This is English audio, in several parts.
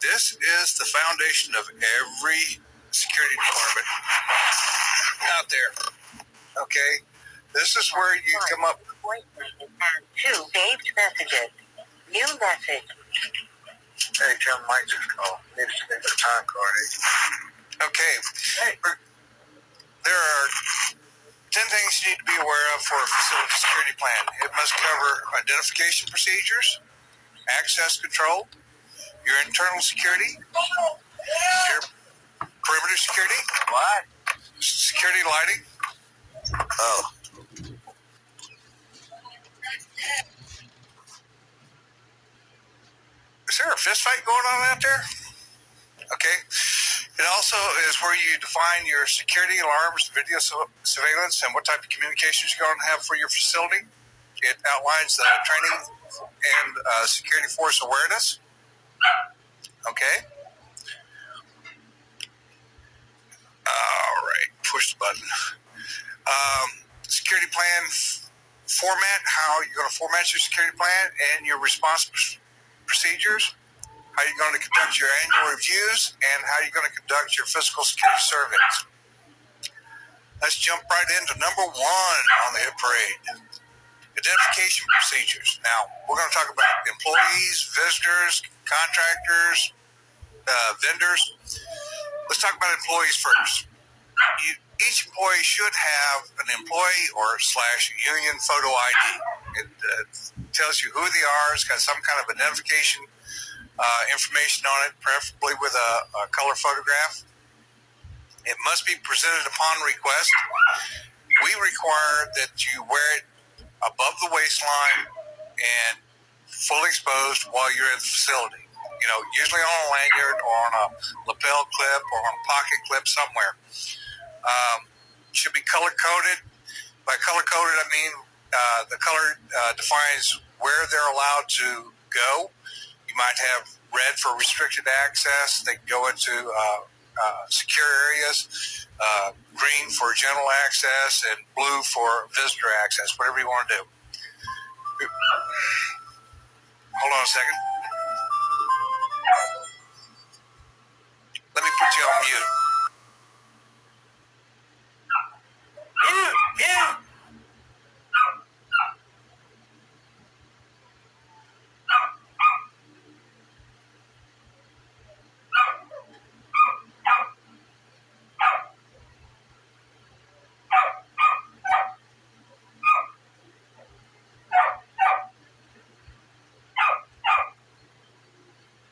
This is the foundation of every security department out there. Okay? This is where you come up. Two saved messages. New message. Hey, Tim, Mike just called. Need to submit the time card. Okay. Hey. There are 10 things you need to be aware of for a facility security plan. It must cover identification procedures, access control, your internal security, your perimeter security, what? Security lighting. Oh. Is there a fist fight going on out there? Okay. It also is where you define your security alarms, video surveillance, and what type of communications you're going to have for your facility. It outlines the training and security force awareness. Okay. All right. Push the button. Security plan format, how you're going to format your security plan and your response procedures, how you're going to conduct your annual reviews, and how you're going to conduct your physical security surveys. Let's jump right into number one on the hit parade. Identification procedures. Now, we're going to talk about employees, visitors, contractors, vendors. Let's talk about employees first. Each employee should have an employee or / union photo ID. It tells you who they are. It's got some kind of identification information on it, preferably with a color photograph. It must be presented upon request. We require that you wear it above the waistline and fully exposed while you're in the facility. You know, usually on a lanyard or on a lapel clip or on a pocket clip somewhere. Should be color-coded. By color-coded, I mean the color defines where they're allowed to go. You might have red for restricted access. They can go into secure areas, green for general access, and blue for visitor access, whatever you want to do. Hold on a second. Let me put you on mute. Yeah.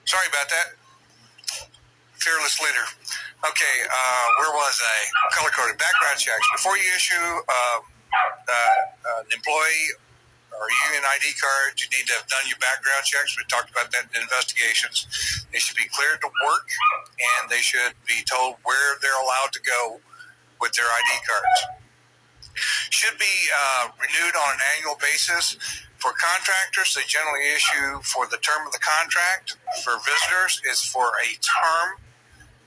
Sorry about that. Fearless leader. Okay, where was I? Color-coded background checks. Before you issue an employee or union ID card, you need to have done your background checks. We talked about that in investigations. They should be cleared to work, and they should be told where they're allowed to go with their ID cards. Should be renewed on an annual basis. For contractors, they generally issue for the term of the contract. For visitors, it's for a term,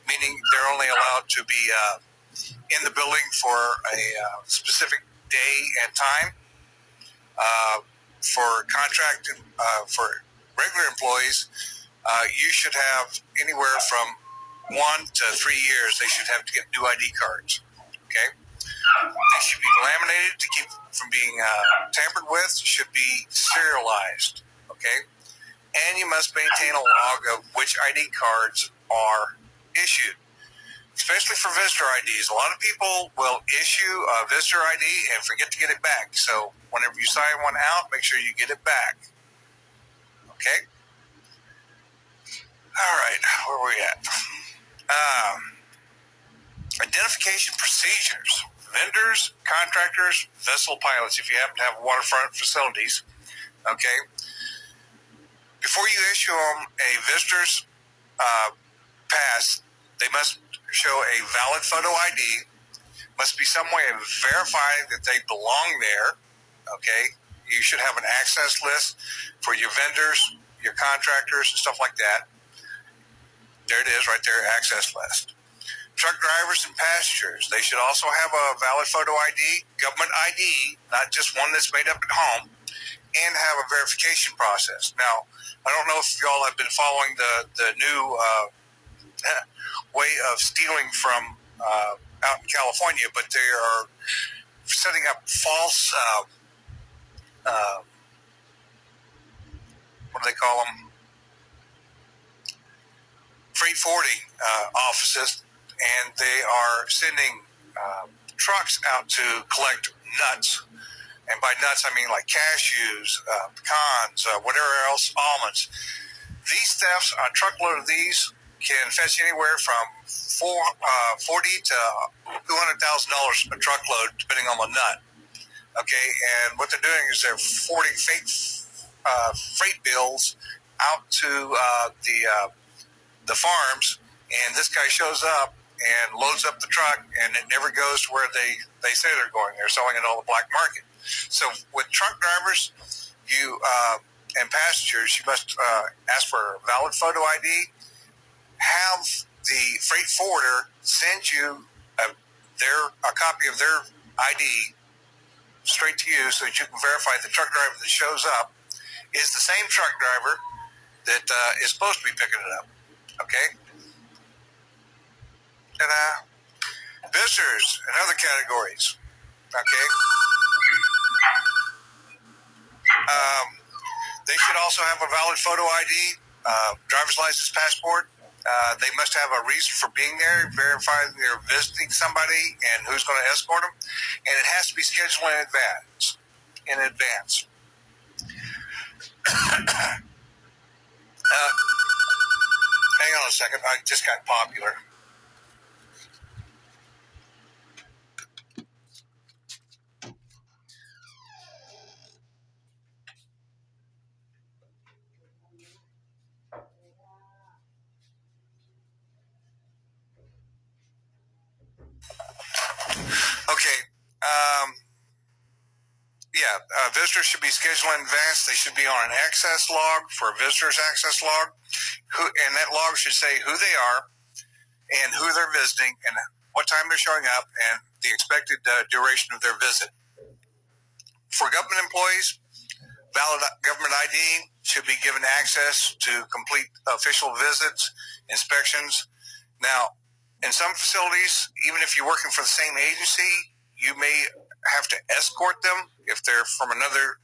meaning they're only allowed to be in the building for a specific day and time. For contracted, for regular employees, you should have anywhere from 1 to 3 years. They should have to get new ID cards. Okay. They should be laminated to keep from being tampered with. Should be serialized. Okay. And you must maintain a log of which ID cards are issued, especially for visitor IDs. A lot of people will issue a visitor ID and forget to get it back. So whenever you sign one out, make sure you get it back. Okay? All right, where are we at? Identification procedures. Vendors, contractors, vessel pilots, if you happen to have waterfront facilities. Okay? Before you issue them a visitor's pass, they must show a valid photo ID, must be some way of verifying that they belong there. Okay, you should have an access list for your vendors, your contractors, and stuff like that. There it is right there, access list. Truck drivers and passengers, they should also have a valid photo ID, government ID, not just one that's made up at home. and have a verification process. Now, I don't know if y'all have been following the new way of stealing from out in California, but they are setting up false, what do they call them? Freight forwarding offices, and they are sending trucks out to collect nuts. And by nuts, I mean like cashews, pecans, whatever else, almonds. These thefts, a truckload of these can fetch anywhere from $40,000 to $200,000 a truckload, depending on the nut. Okay, and what they're doing is they're forwarding freight bills out to the farms, and this guy shows up and loads up the truck, and it never goes to where they say they're going. They're selling it on the black market. So with truck drivers, you and passengers, you must ask for a valid photo ID. Have the freight forwarder send you a copy of their ID straight to you, so that you can verify the truck driver that shows up is the same truck driver that is supposed to be picking it up. Okay? And visitors and other categories. Okay? They should also have a valid photo ID, driver's license, passport. They must have a reason for being there, verify they're visiting somebody and who's going to escort them. And it has to be scheduled in advance. Hang on a second. I just got popular. Okay. Visitors should be scheduled in advance. They should be on an access log for a visitor's access log. And that log should say who they are and who they're visiting and what time they're showing up and the expected duration of their visit. For government employees, valid government ID should be given access to complete official visits, inspections. Now, in some facilities, even if you're working for the same agency, you may have to escort them if they're from another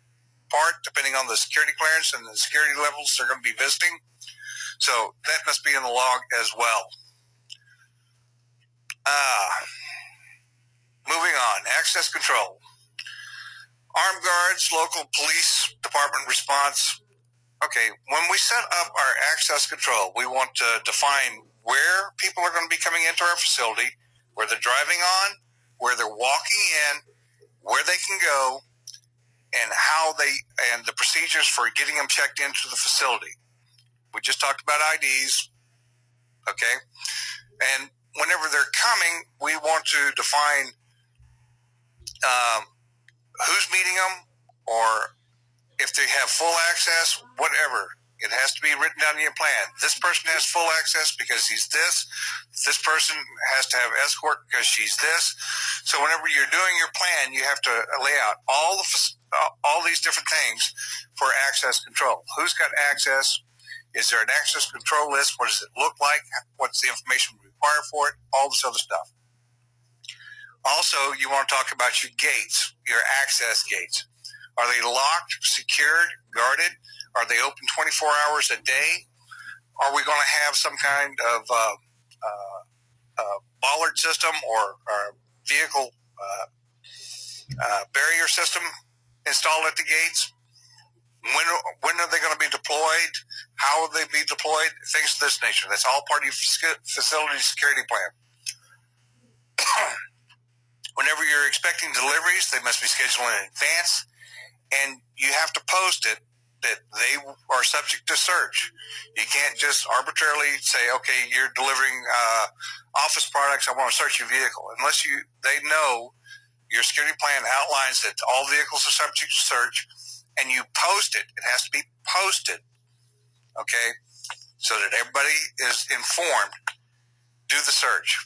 part, depending on the security clearance and the security levels they're going to be visiting. So that must be in the log as well. Moving on, access control. Armed guards, local police department response. Okay, when we set up our access control, we want to define where people are going to be coming into our facility, where they're driving on, where they're walking in, where they can go, and and the procedures for getting them checked into the facility. We just talked about IDs, okay? And whenever they're coming, we want to define who's meeting them, or if they have full access, whatever. It has to be written down in your plan. This person has full access because he's this. This person has to have escort because she's this. So whenever you're doing your plan, you have to lay out all these different things for access control. Who's got access? Is there an access control list? What does it look like? What's the information required for it? All this other stuff. Also, you want to talk about your gates, your access gates. Are they locked, secured, guarded? Are they open 24 hours a day? Are we going to have some kind of bollard system or vehicle barrier system installed at the gates? When are they going to be deployed? How will they be deployed? Things of this nature. That's all part of your facility security plan. Whenever you're expecting deliveries, they must be scheduled in advance, and you have to post it that they are subject to search. You can't just arbitrarily say, okay, you're delivering office products, I want to search your vehicle. Unless they know your security plan outlines that all vehicles are subject to search, and you post it. It has to be posted, okay, so that everybody is informed. Do the search.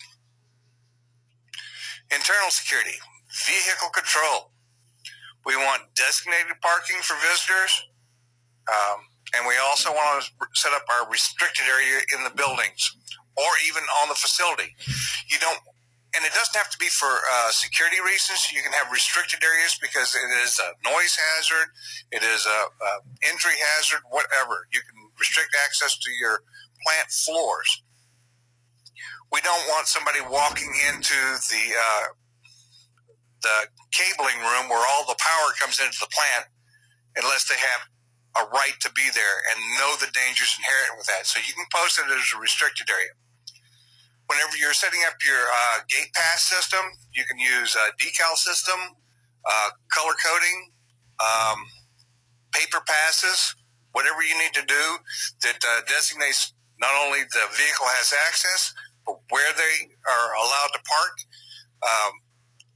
Internal security, vehicle control. We want designated parking for visitors. And we also want to set up our restricted area in the buildings or even on the facility. You don't, and it doesn't have to be for security reasons. You can have restricted areas because it is a noise hazard, it is a injury hazard, whatever. You can restrict access to your plant floors. We don't want somebody walking into the cabling room where all the power comes into the plant unless they have a right to be there and know the dangers inherent with that. So you can post it as a restricted area. Whenever you're setting up your gate pass system, you can use a decal system, color coding, paper passes, whatever you need to do that designates not only the vehicle has access, but where they are allowed to park.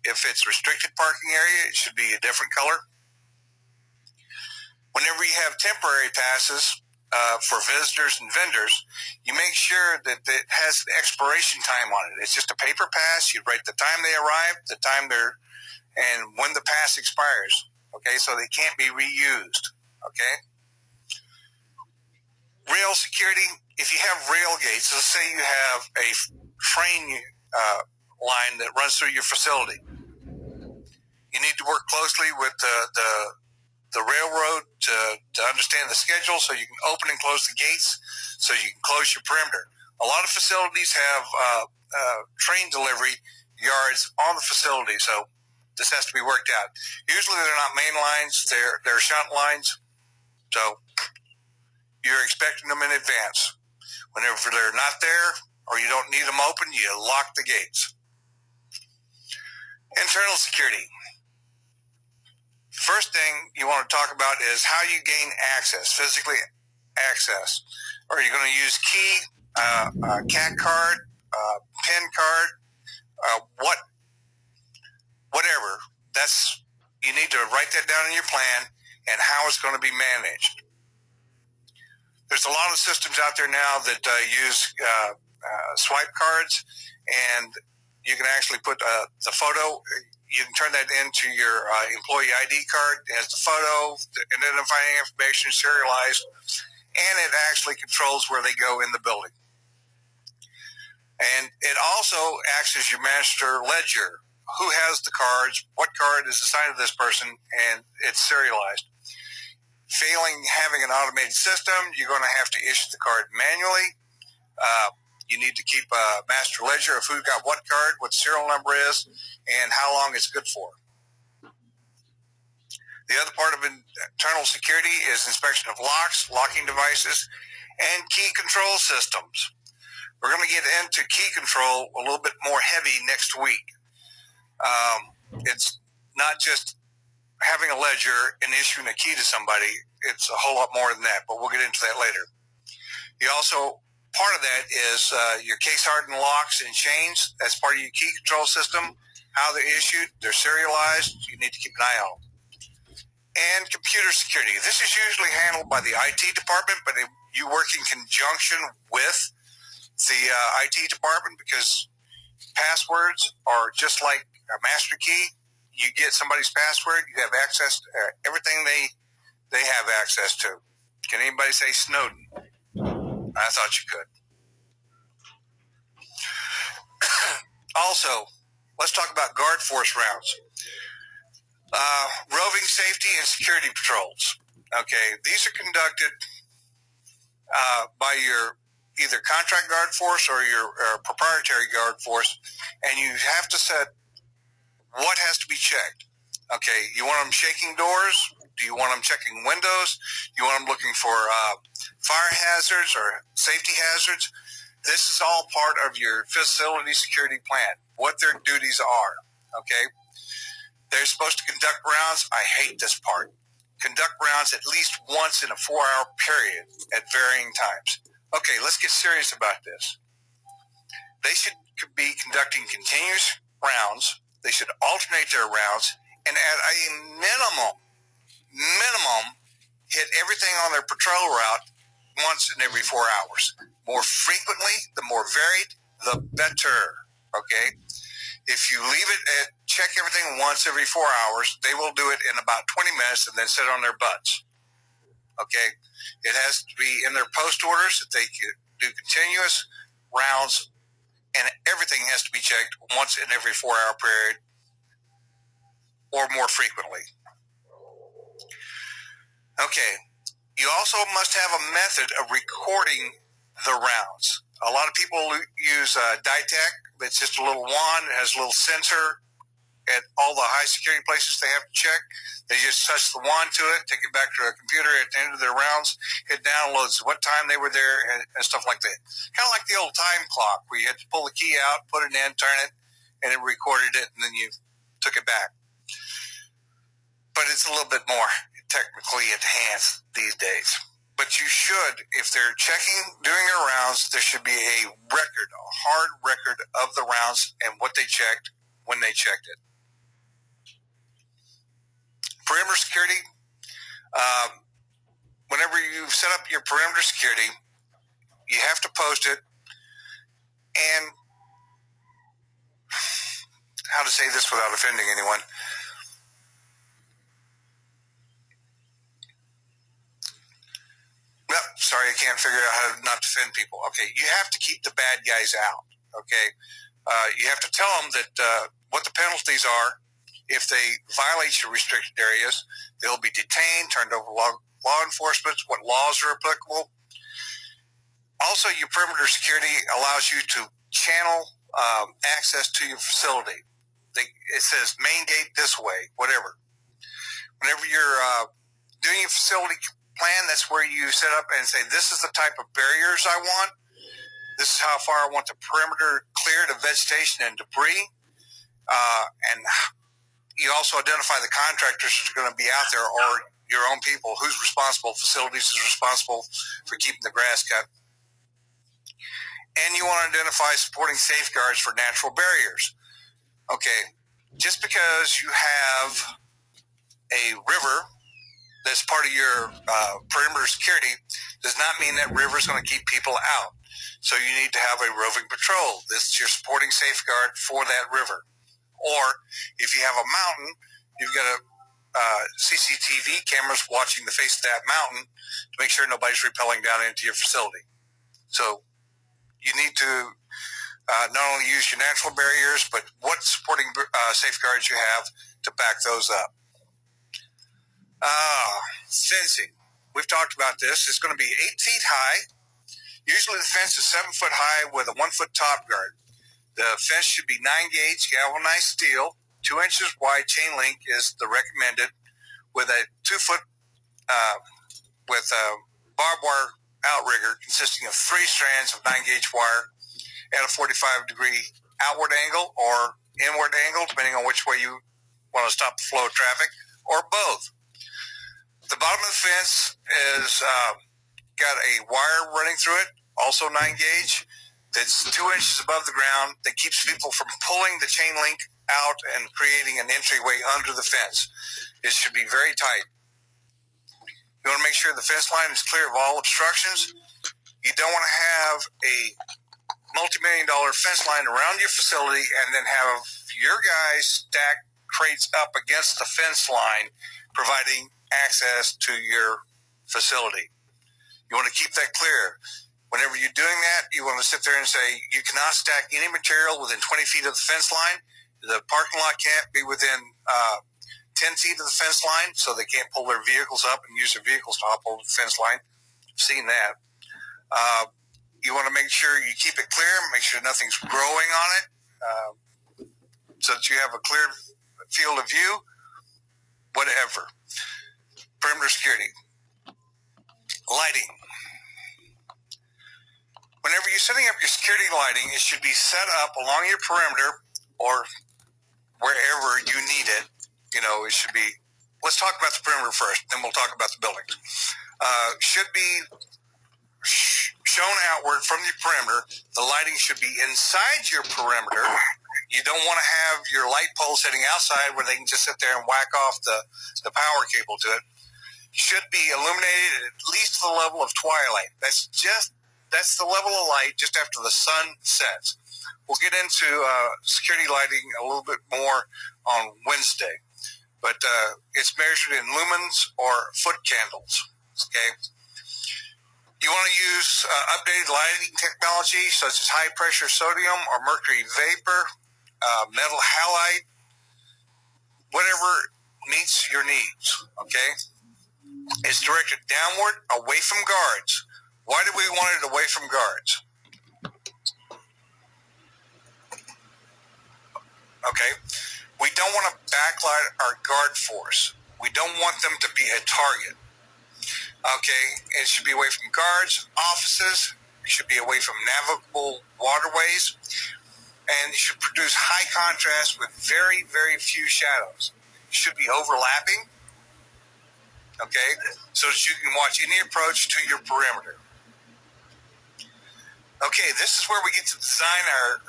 If it's restricted parking area, it should be a different color. Whenever you have temporary passes for visitors and vendors, you make sure that it has an expiration time on it. It's just a paper pass. You write the time they arrived, the time they're, and when the pass expires. Okay, so they can't be reused. Okay. Rail security. If you have rail gates, let's say you have a train line that runs through your facility, you need to work closely with the railroad to understand the schedule so you can open and close the gates so you can close your perimeter. A lot of facilities have train delivery yards on the facility, so this has to be worked out. Usually they're not main lines, they're shunt lines, so you're expecting them in advance. Whenever they're not there or you don't need them open, you lock the gates. Internal security. First thing you want to talk about is how you gain access, physically access. Are you going to use key, CAT card, PIN card, whatever? You need to write that down in your plan and how it's going to be managed. There's a lot of systems out there now that use swipe cards, and you can actually put the photo. You can turn that into your employee ID card. It has the photo, the identifying information, serialized, and it actually controls where they go in the building. And it also acts as your master ledger. Who has the cards? What card is assigned to this person? And it's serialized. Failing having an automated system, you're going to have to issue the card manually. You need to keep a master ledger of who got what card, what serial number is, and how long it's good for. The other part of internal security is inspection of locks, locking devices, and key control systems. We're going to get into key control a little bit more heavy next week. It's not just having a ledger and issuing a key to somebody. It's a whole lot more than that, but we'll get into that later. You also, part of that is your case hardened locks and chains. That's part of your key control system. How they're issued, they're serialized. You need to keep an eye on them. And computer security. This is usually handled by the IT department, but you work in conjunction with the IT department because passwords are just like a master key. You get somebody's password, you have access to everything they have access to. Can anybody say Snowden? I thought you could. Also, let's talk about guard force rounds. Roving safety and security patrols. Okay, these are conducted by your either contract guard force or your proprietary guard force, and you have to set what has to be checked. Okay, you want them shaking doors? Do you want them checking windows? Do you want them looking for fire hazards or safety hazards? This is all part of your facility security plan, what their duties are. Okay, they're supposed to conduct rounds. I hate this part. Conduct rounds at least once in a 4-hour period at varying times. Okay, let's get serious about this. They should be conducting continuous rounds. They should alternate their rounds and at a minimum, hit everything on their patrol route once in every 4 hours. More frequently, the more varied, the better. Okay? If you leave it at check everything once every 4 hours. They will do it in about 20 minutes and then sit on their butts. Okay? It has to be in their post orders that they do continuous rounds, and everything has to be checked once in every 4 hour period or more frequently. Okay. You also must have a method of recording the rounds. A lot of people use Ditech. It's just a little wand. It has a little sensor at all the high security places they have to check. They just touch the wand to it, take it back to a computer at the end of their rounds. It downloads what time they were there and stuff like that. Kind of like the old time clock where you had to pull the key out, put it in, turn it, and it recorded it, and then you took it back. But it's a little bit more technically enhanced these days. But you should, if they're checking during their rounds, there should be a record, a hard record of the rounds and what they checked when they checked it. Perimeter security, whenever you set up your perimeter security, you have to post it. And how to say this without offending anyone? No, sorry, I can't figure out how to not offend people. Okay, you have to keep the bad guys out. Okay, you have to tell them that what the penalties are if they violate your restricted areas. They'll be detained, turned over to law enforcement, what laws are applicable. Also, your perimeter security allows you to channel access to your facility. It says main gate this way, whatever. Whenever you're doing your facility plan, that's where you set up and say, this is the type of barriers I want. This is how far I want the perimeter cleared of vegetation and debris. And you also identify the contractors that are going to be out there or your own people. Who's responsible? Facilities is responsible for keeping the grass cut. And you want to identify supporting safeguards for natural barriers. Okay, just because you have a river that's part of your perimeter security does not mean that river is going to keep people out. So you need to have a roving patrol. This is your supporting safeguard for that river. Or if you have a mountain, you've got a CCTV cameras watching the face of that mountain to make sure nobody's rappelling down into your facility. So you need to not only use your natural barriers, but what supporting safeguards you have to back those up. Fencing. We've talked about this. It's going to be 8 feet high. Usually the fence is 7 foot high with a 1 foot top guard. The fence should be 9 gauge galvanized steel, 2 inches wide. Chain link is the recommended, with a 2 foot with a barbed wire outrigger consisting of 3 strands of 9 gauge wire at a 45 degree outward angle or inward angle, depending on which way you want to stop the flow of traffic, or both. The bottom of the fence is got a wire running through it, also 9 gauge, that's 2 inches above the ground, that keeps people from pulling the chain link out and creating an entryway under the fence. It should be very tight. You want to make sure the fence line is clear of all obstructions. You don't want to have a multi-million-dollar fence line around your facility and then have your guys stack crates up against the fence line, providing access to your facility. You want to keep that clear. Whenever you're doing that, you want to sit there and say, you cannot stack any material within 20 feet of the fence line. The parking lot can't be within 10 feet of the fence line, so they can't pull their vehicles up and use their vehicles to hop over the fence line. I've seen that. You want to make sure you keep it clear, make sure nothing's growing on it, so that you have a clear field of view, whatever. Perimeter security. Lighting. Whenever you're setting up your security lighting, it should be set up along your perimeter or wherever you need it. You know, it should be, let's talk about the perimeter first, then we'll talk about the buildings. Should be shown outward from your perimeter. The lighting should be inside your perimeter. You don't want to have your light pole sitting outside where they can just sit there and whack off the power cable to it. Should be illuminated at least to the level of twilight. That's just that's the level of light just after the sun sets. We'll get into security lighting a little bit more on Wednesday, but it's measured in lumens or foot candles. Okay. You want to use updated lighting technology such as high pressure sodium or mercury vapor, metal halide, whatever meets your needs. Okay. It's directed downward, away from guards. Why do we want it away from guards? Okay. We don't want to backlight our guard force. We don't want them to be a target. Okay. It should be away from guards, offices. It should be away from navigable waterways. And it should produce high contrast with very, very few shadows. It should be overlapping. Okay. So that you can watch any approach to your perimeter. Okay, this is where we get to design our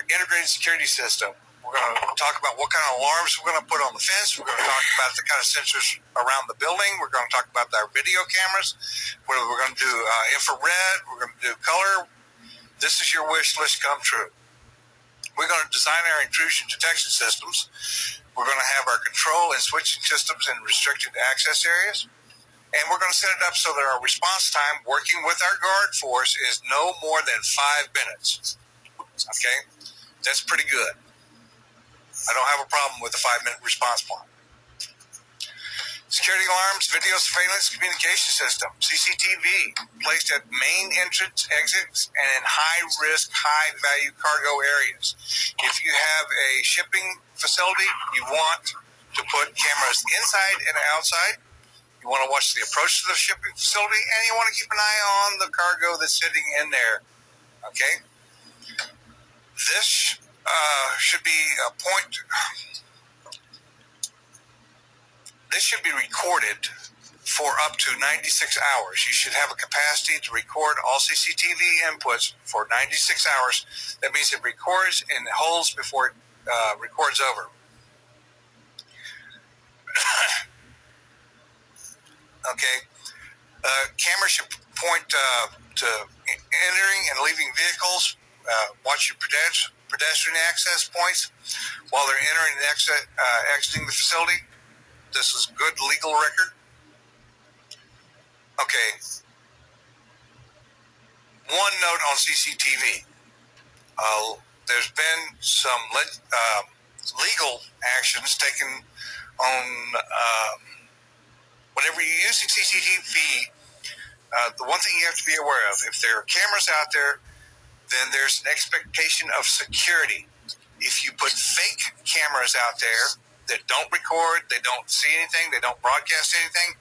integrated security system. We're going to talk about what kind of alarms we're going to put on the fence. We're going to talk about the kind of sensors around the building. We're going to talk about our video cameras. We're going to do infrared. We're going to do color. This is your wish list come true. We're going to design our intrusion detection systems. We're going to have our control and switching systems in restricted access areas. And we're going to set it up so that our response time working with our guard force is no more than 5 minutes. Okay? That's pretty good. I don't have a problem with a 5-minute response plan. Security alarms, video surveillance communication system, CCTV, placed at main entrance exits and in high-risk, high-value cargo areas. If you have a shipping facility, you want to put cameras inside and outside. You want to watch the approach to the shipping facility, and you want to keep an eye on the cargo that's sitting in there. Okay? This should be a point. This should be recorded for up to 96 hours. You should have a capacity to record all CCTV inputs for 96 hours. That means it records and holds before it records over. Okay. Camera should point to entering and leaving vehicles. Watch your pedestrian access points while they're entering and exiting the facility. This is good legal record. Okay. One note on CCTV. There's been some legal actions taken on whenever you're using CCTV. The one thing you have to be aware of, if there are cameras out there, then there's an expectation of security. If you put fake cameras out there that don't record, they don't see anything, they don't broadcast anything,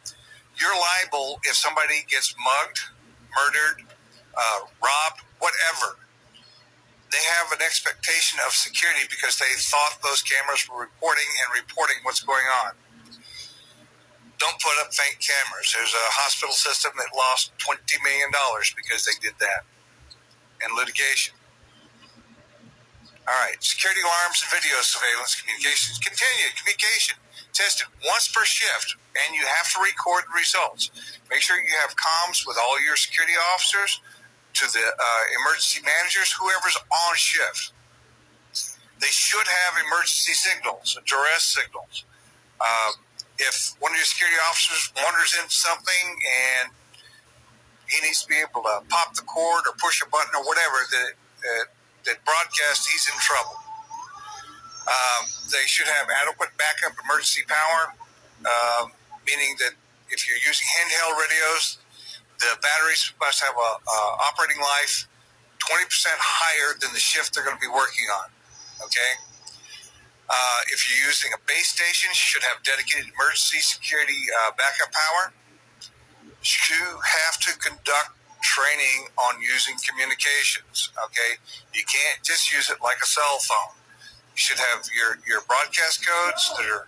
you're liable if somebody gets mugged, murdered, robbed, whatever. They have an expectation of security because they thought those cameras were reporting what's going on. Don't put up fake cameras. There's a hospital system that lost $20 million because they did that in litigation. All right, security alarms and video surveillance communications. Continued communication tested once per shift, and you have to record the results. Make sure you have comms with all your security officers, to the emergency managers, whoever's on shift. They should have emergency signals, duress signals. If one of your security officers wanders into something and he needs to be able to pop the cord or push a button or whatever that broadcasts he's in trouble. They should have adequate backup emergency power, meaning that if you're using handheld radios, the batteries must have a operating life 20% higher than the shift they're going to be working on. Okay? If you're using a base station, you should have dedicated emergency security backup power. You have to conduct training on using communications. Okay? You can't just use it like a cell phone. You should have your broadcast codes that are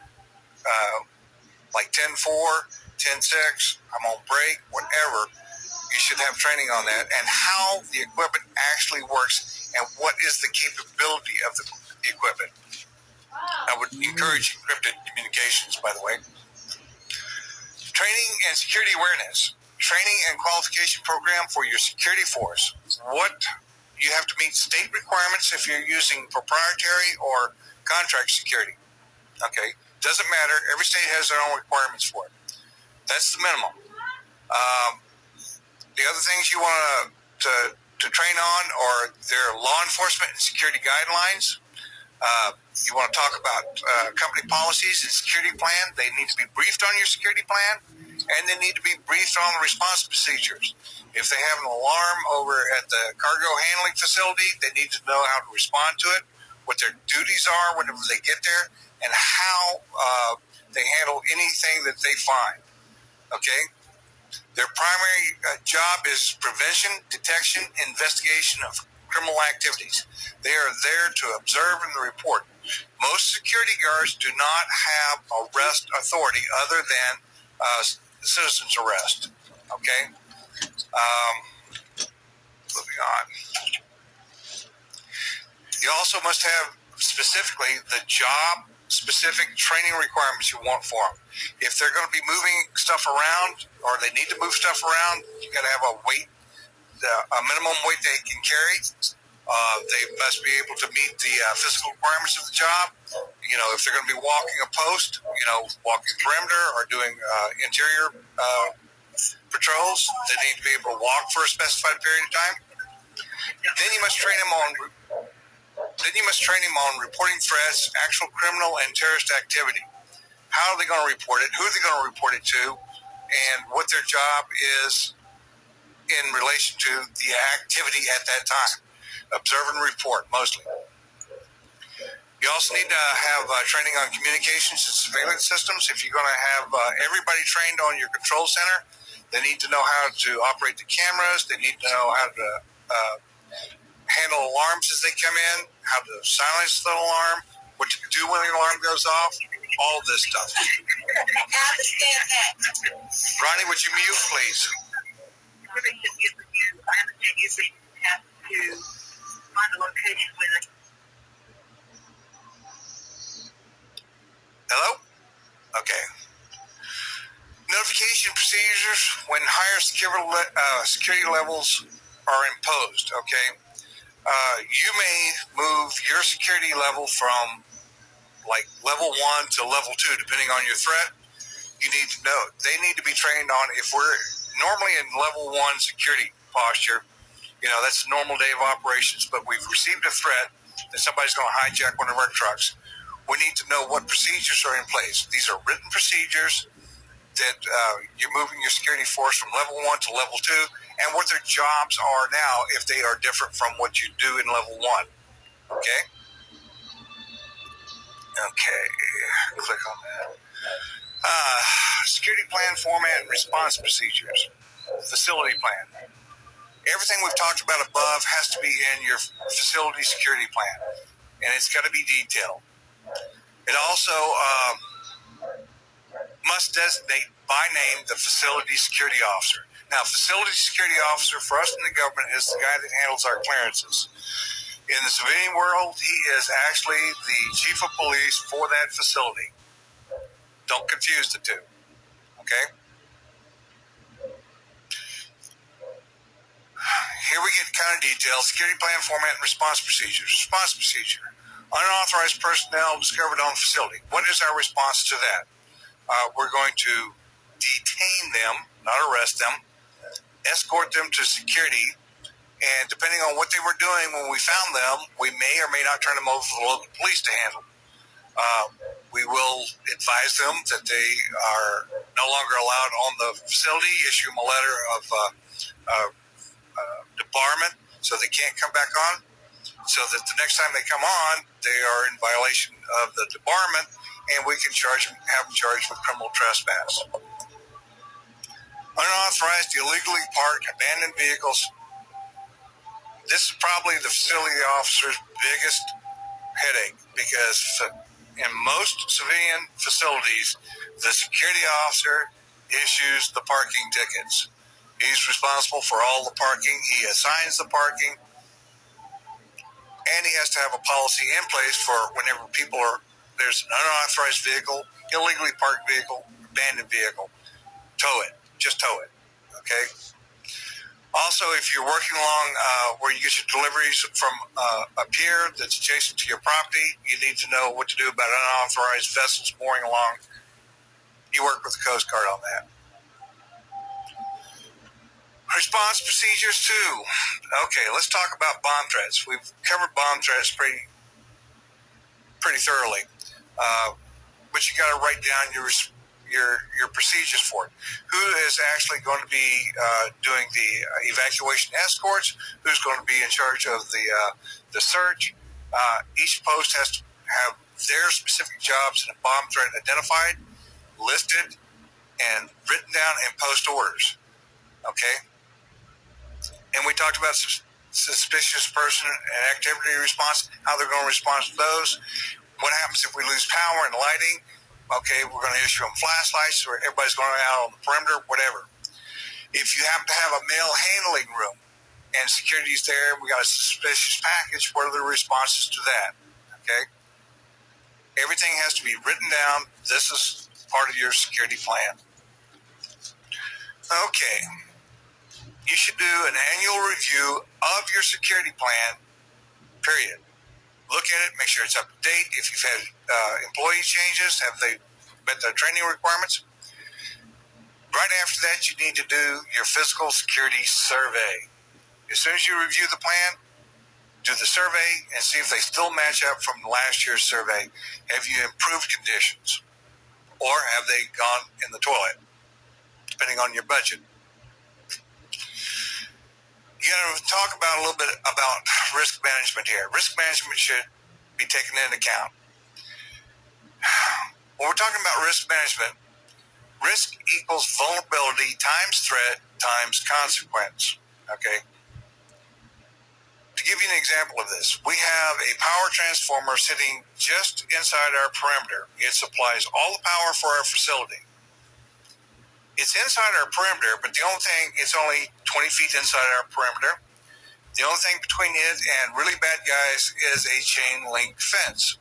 like 10.4, 10.6, I'm on break, whatever. You should have training on that and how the equipment actually works and what is the capability of the equipment. I would encourage encrypted communications, by the way. Training and security awareness. training and qualification program for your security force. What you have to meet state requirements if you're using proprietary or contract security. Okay, doesn't matter. Every state has their own requirements for it. That's the minimum. The other things you want to train on are their law enforcement and security guidelines. You want to talk about company policies and security plan. They need to be briefed on your security plan, and they need to be briefed on the response procedures. If they have an alarm over at the cargo handling facility, they need to know how to respond to it, what their duties are whenever they get there, and how they handle anything that they find. Okay? Their primary job is prevention, detection, investigation of criminal activities. They are there to observe and report. Most security guards do not have arrest authority other than citizen's arrest. Okay? Moving on. You also must have specifically the job specific training requirements you want for them. If they're going to be moving stuff around or they need to move stuff around, you got to have a weight, a minimum weight they can carry. They must be able to meet the physical requirements of the job. You know, if they're going to be walking a post, you know, walking perimeter or doing interior patrols, they need to be able to walk for a specified period of time. Then you must train them on reporting threats, actual criminal and terrorist activity. How are they going to report it? Who are they going to report it to? And what their job is in relation to the activity at that time. Observe and report, mostly. You also need to have training on communications and surveillance systems. If you're going to have everybody trained on your control center, they need to know how to operate the cameras. They need to know how to handle alarms as they come in, how to silence the alarm, what to do when the alarm goes off, all this stuff. Ronnie, would you mute, please? Hello? Okay. Notification procedures when higher security levels are imposed, okay? You may move your security level from like level 1 to level 2, depending on your threat. You need to know, they need to be trained on, if we're normally in level 1 security posture, you know, that's a normal day of operations, but we've received a threat that somebody's going to hijack one of our trucks. We need to know what procedures are in place. These are written procedures that you're moving your security force from level 1 to level 2, and what their jobs are now if they are different from what you do in level 1. Okay? Okay. Click on that. Security plan format and response procedures. Facility plan. Everything we've talked about above has to be in your facility security plan, and it's got to be detailed. It also must designate by name the facility security officer. Now, facility security officer for us in the government is the guy that handles our clearances. In the civilian world, he is actually the chief of police for that facility. Don't confuse the two. Okay? Here we get kind of detailed. Security plan format and response procedures. Response procedure. Unauthorized personnel discovered on the facility. What is our response to that? We're going to detain them, not arrest them, escort them to security, and depending on what they were doing when we found them, we may or may not turn them over to the local police to handle. We will advise them that they are no longer allowed on the facility, issue them a letter of debarment so they can't come back on, so that the next time they come on, they are in violation of the debarment, and we can have them charged with criminal trespass. Unauthorized, illegally parked, abandoned vehicles. This is probably the facility officer's biggest headache, because in most civilian facilities, the security officer issues the parking tickets. He's responsible for all the parking. He assigns the parking, and he has to have a policy in place for whenever there's an unauthorized vehicle, illegally parked vehicle, abandoned vehicle. Tow it. Just tow it. Okay. Also, if you're working along where you get your deliveries from a pier that's adjacent to your property, you need to know what to do about unauthorized vessels mooring along. You work with the Coast Guard on that. Response procedures too. Okay, let's talk about bomb threats. We've covered bomb threats pretty thoroughly, but you got to write down your procedures for it. Who is actually going to be doing the evacuation escorts? Who's going to be in charge of the search? Each post has to have their specific jobs and a bomb threat identified, listed, and written down in post orders. Okay. And we talked about suspicious person and activity response, how they're going to respond to those. What happens if we lose power and lighting? Okay, we're going to issue them flashlights, or everybody's going out on the perimeter, whatever. If you happen to have a mail handling room and security's there, we got a suspicious package, what are the responses to that? Okay? Everything has to be written down. This is part of your security plan. Okay. You should do an annual review of your security plan, period. Look at it, make sure it's up to date. If you've had employee changes, have they met their training requirements? Right after that, you need to do your physical security survey. As soon as you review the plan, do the survey and see if they still match up from last year's survey. Have you improved conditions? Or have they gone in the toilet, depending on your budget? You got to talk about a little bit about risk management here. Risk management should be taken into account. When we're talking about risk management, risk equals vulnerability times threat times consequence. Okay. To give you an example of this, we have a power transformer sitting just inside our perimeter. It supplies all the power for our facility. It's inside our perimeter, but it's only 20 feet inside our perimeter. The only thing between it and really bad guys is a chain link fence.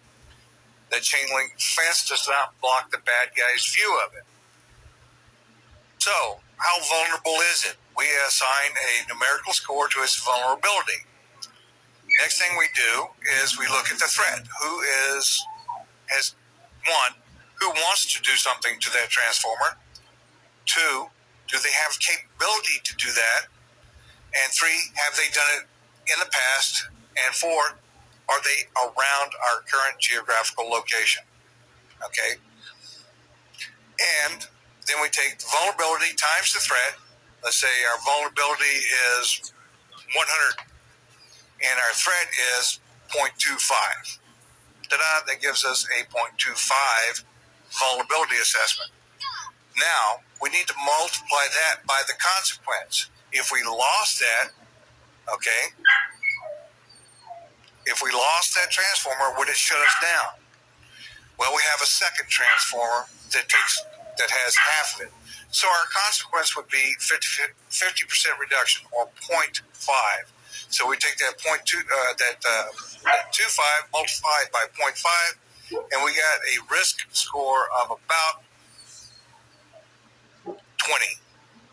That chain link fence does not block the bad guy's view of it. So, how vulnerable is it? We assign a numerical score to its vulnerability. Next thing we do is we look at the threat. Who wants to do something to that transformer? 2, do they have capability to do that? And 3, have they done it in the past? And 4, are they around our current geographical location? Okay. And then we take the vulnerability times the threat. Let's say our vulnerability is 100 and our threat is 0.25. That gives us a 0.25 vulnerability assessment. Now, we need to multiply that by the consequence. If we lost that, okay, if we lost that transformer, would it shut us down? Well, we have a second transformer that has half of it. So our consequence would be 50% reduction, or 0.5. So we take that 0.25 multiplied by 0.5, and we got a risk score of about 20,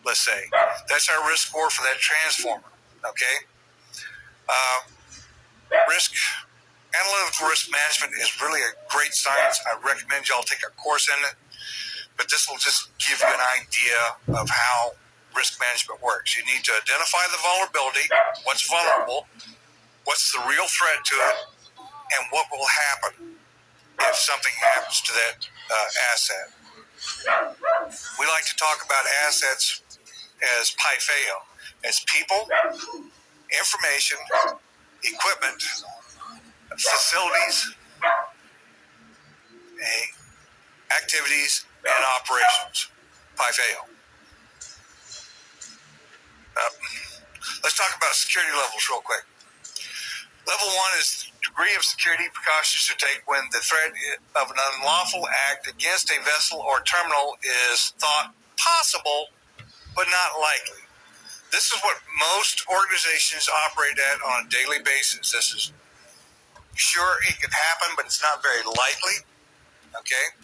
let's say. That's our risk score for that transformer, okay? Analytical risk management is really a great science. I recommend y'all take a course in it, but this will just give you an idea of how risk management works. You need to identify the vulnerability, what's vulnerable, what's the real threat to it, and what will happen if something happens to that asset. We like to talk about assets as PIFAO, as people, information, equipment, facilities, activities, and operations. PIFAO. Let's talk about security levels real quick. Level 1 is degree of security precautions to take when the threat of an unlawful act against a vessel or terminal is thought possible but not likely. This is what most organizations operate at on a daily basis. This is sure it could happen, but it's not very likely. Okay?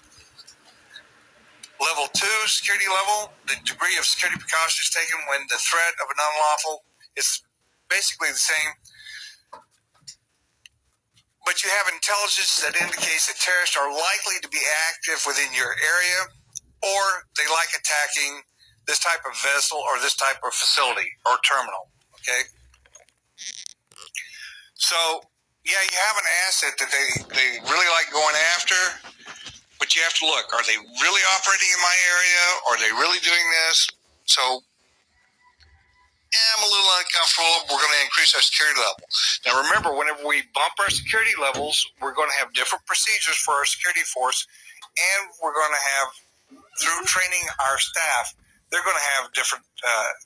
Level 2 security level, the degree of security precautions taken when the threat of an unlawful is basically the same, but you have intelligence that indicates that terrorists are likely to be active within your area, or they like attacking this type of vessel or this type of facility or terminal. Okay? So, yeah, you have an asset that they really like going after, but you have to look, are they really operating in my area? Are they really doing this? So, yeah, I'm a little uncomfortable. We're going to increase our security level. Now, remember, whenever we bump our security levels, we're going to have different procedures for our security force, and we're going to have, through training our staff, they're going to have different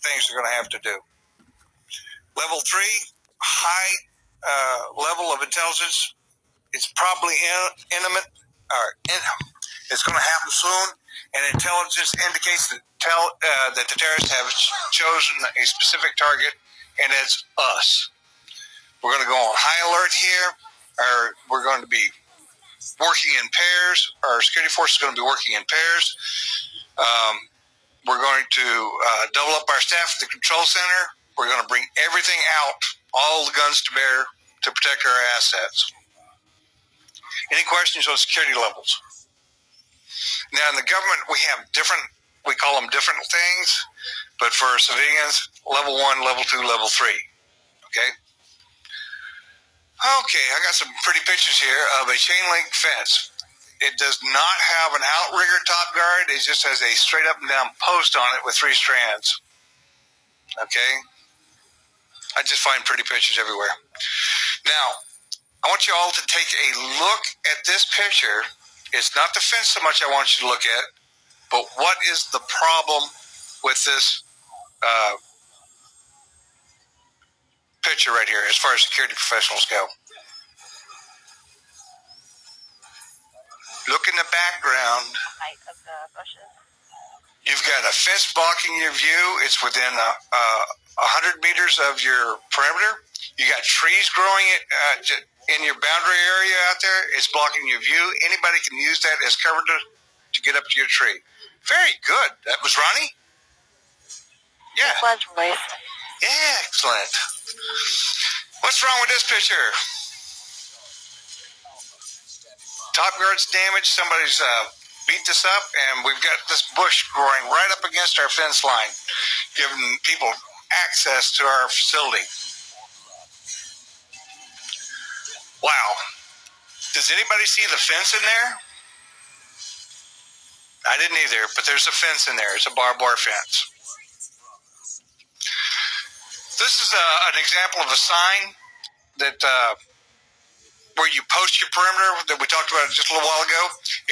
things they're going to have to do. Level 3, high level of intelligence. It's probably intimate. It's going to happen soon, and intelligence indicates that the terrorists have chosen a specific target, and it's us. We're going to go on high alert here, or we're going to be working in pairs. Our security force is going to be working in pairs. We're going to double up our staff at the control center. We're going to bring everything out, all the guns to bear to protect our assets. Any questions on security levels? Now, in the government, we have we call them different things, but for civilians, level 1, level 2, level 3. Okay? Okay, I got some pretty pictures here of a chain link fence. It does not have an outrigger top guard. It just has a straight up and down post on it with 3 strands. Okay? I just find pretty pictures everywhere. Now, I want you all to take a look at this picture. It's not the fence so much I want you to look at, but what is the problem with this picture right here as far as security professionals go? Look in the background. Height of the bushes. You've got a fence blocking your view. It's within 100 meters of your perimeter. You got trees growing in your boundary area out there. It's blocking your view. Anybody can use that as cover to get up to your tree. Very good. That was Ronnie? Yeah. It was Royce. Yeah, excellent. What's wrong with this picture? Top guard's damaged. Somebody's beat this up, and we've got this bush growing right up against our fence line, giving people access to our facility. Wow. Does anybody see the fence in there? I didn't either, but there's a fence in there. It's a barbed wire fence. This is an example of a sign that where you post your perimeter that we talked about just a little while ago.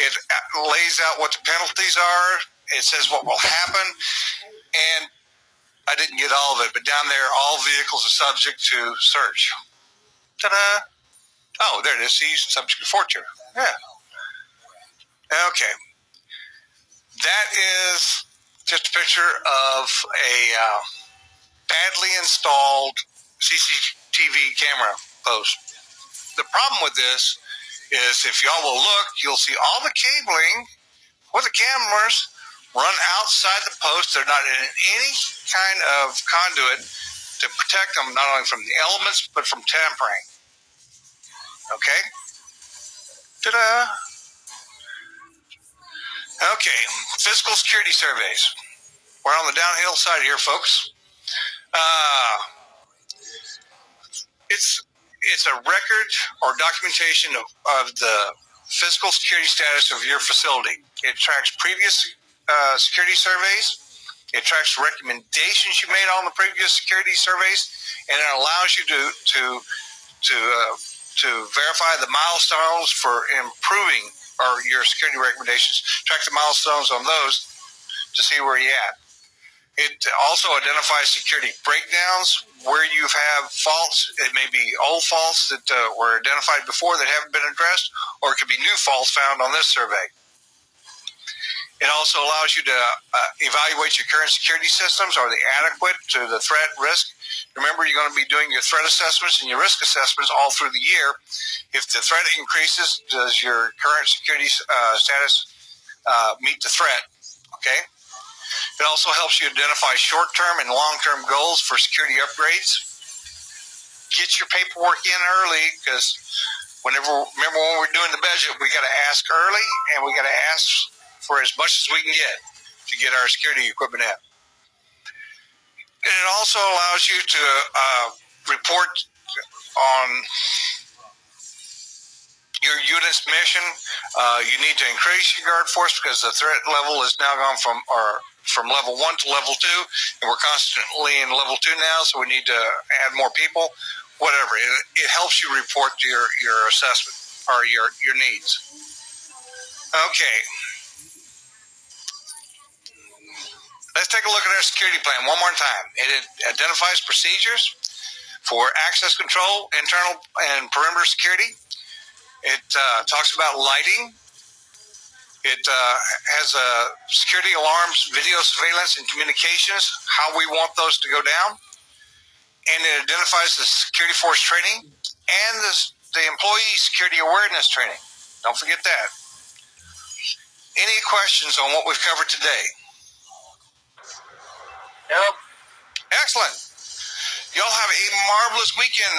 It lays out what the penalties are. It says what will happen. And I didn't get all of it, but down there, all vehicles are subject to search. Ta-da! Oh, there it is. See, subject to forfeiture. Yeah. Okay. That is just a picture of a badly installed CCTV camera post. The problem with this is if y'all will look, you'll see all the cabling or the cameras run outside the post. They're not in any kind of conduit to protect them, not only from the elements, but from tampering. Okay? Ta-da! Okay, physical security surveys. We're on the downhill side here, folks. It's a record or documentation of the physical security status of your facility. It tracks previous security surveys. It tracks recommendations you made on the previous security surveys, and it allows you to verify the milestones for improving your security recommendations. Track the milestones on those to see where you're at. It also identifies security breakdowns where you have faults. It may be old faults that were identified before that haven't been addressed, or it could be new faults found on this survey. It also allows you to evaluate your current security systems. Are they adequate to the threat risk? Remember, you're going to be doing your threat assessments and your risk assessments all through the year. If the threat increases, does your current security status meet the threat? Okay? It also helps you identify short-term and long-term goals for security upgrades. Get your paperwork in early, because remember when we're doing the budget, we got to ask early, and we got to ask for as much as we can get to get our security equipment in. And it also allows you to report on your unit's mission. You need to increase your guard force because the threat level has now gone from level 1 to level 2, and we're constantly in level 2 now, so we need to add more people. Whatever, it helps you report your assessment or your needs. Okay, let's take a look at our security plan one more time. It identifies procedures for access control, internal and perimeter security. It talks about lighting. It has security alarms, video surveillance, and communications, how we want those to go down. And it identifies the security force training and the employee security awareness training. Don't forget that. Any questions on what we've covered today? Nope. Excellent. Y'all have a marvelous weekend.